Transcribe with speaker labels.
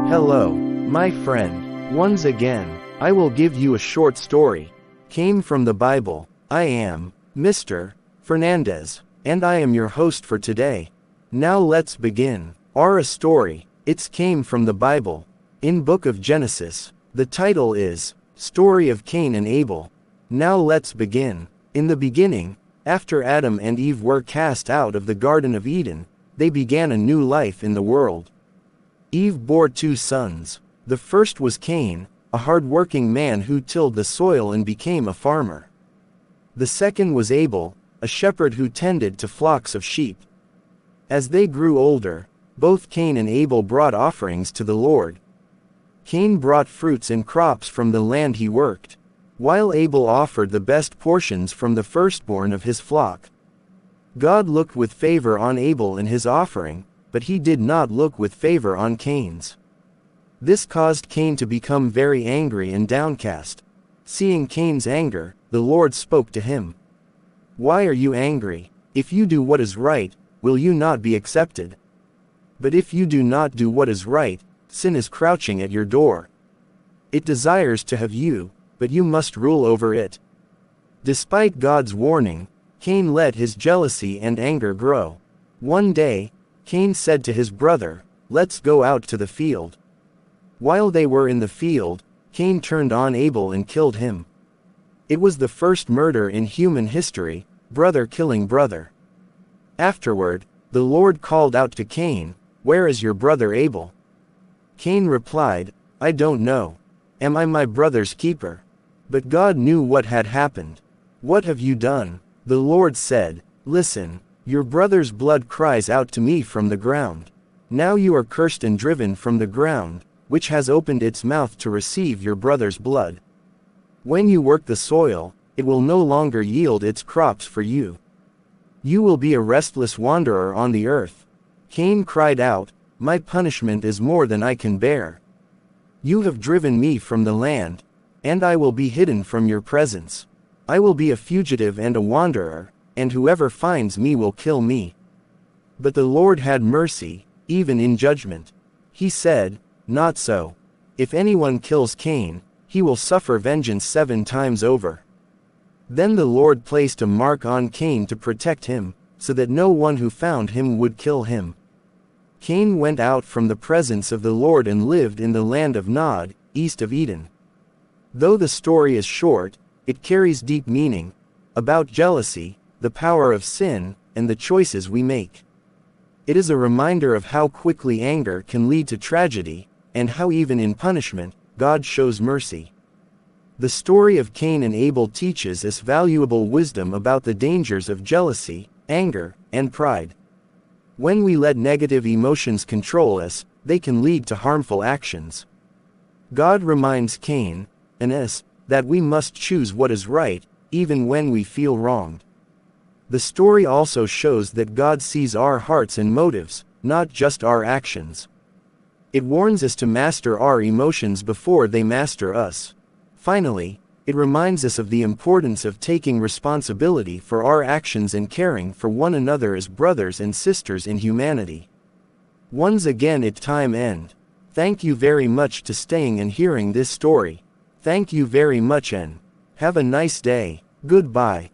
Speaker 1: Hello, my friend. Once again, I will give you a short story. Came from the Bible. I am Mr. Fernandez, and I am your host for today. Now let's begin. Our story. It's came from the Bible. In Book of Genesis. The title is Story of Cain and Abel. Now let's begin. In the beginning, after Adam and Eve were cast out of the Garden of Eden, they began a new life in the world. Eve bore 2 sons. The first was Cain, a hard-working man who tilled the soil and became a farmer. The second was Abel, a shepherd who tended to flocks of sheep. As they grew older, both Cain and Abel brought offerings to the Lord. Cain brought fruits and crops from the land he worked, while Abel offered the best portions from the firstborn of his flock. God looked with favor on Abel and his offering, but he did not look with favor on Cain's. This caused Cain to become very angry and downcast. Seeing Cain's anger, the Lord spoke to him. "Why are you angry? If you do what is right, will you not be accepted? But if you do not do what is right, sin is crouching at your door. It desires to have you, but you must rule over it." Despite God's warning, Cain let his jealousy and anger grow. One day, Cain said to his brother, "Let's go out to the field." While they were in the field, Cain turned on Abel and killed him. It was the first murder in human history, brother killing brother. Afterward, the Lord called out to Cain, "Where is your brother Abel?" Cain replied, "I don't know. Am I my brother's keeper?" But God knew what had happened. "What have you done?" The Lord said, "Listen, your brother's blood cries out to me from the ground. Now you are cursed and driven from the ground, which has opened its mouth to receive your brother's blood. When you work the soil, it will no longer yield its crops for you. You will be a restless wanderer on the earth." Cain cried out, "My punishment is more than I can bear. You have driven me from the land, and I will be hidden from your presence. I will be a fugitive and a wanderer, and whoever finds me will kill me." But the Lord had mercy, even in judgment. He said, "Not so. If anyone kills Cain, he will suffer vengeance 7 times over." Then the Lord placed a mark on Cain to protect him, so that no one who found him would kill him. Cain went out from the presence of the Lord and lived in the land of Nod, east of Eden. Though the story is short, it carries deep meaning, about jealousy, the power of sin, and the choices we make. It is a reminder of how quickly anger can lead to tragedy, and how even in punishment, God shows mercy. The story of Cain and Abel teaches us valuable wisdom about the dangers of jealousy, anger, and pride. When we let negative emotions control us, they can lead to harmful actions. God reminds Cain and us that we must choose what is right, even when we feel wronged. The story also shows that God sees our hearts and motives, not just our actions. It warns us to master our emotions before they master us. Finally, it reminds us of the importance of taking responsibility for our actions and caring for one another as brothers and sisters in humanity. Once again it's time end. Thank you very much to staying and hearing this story. Thank you very much and have a nice day. Goodbye.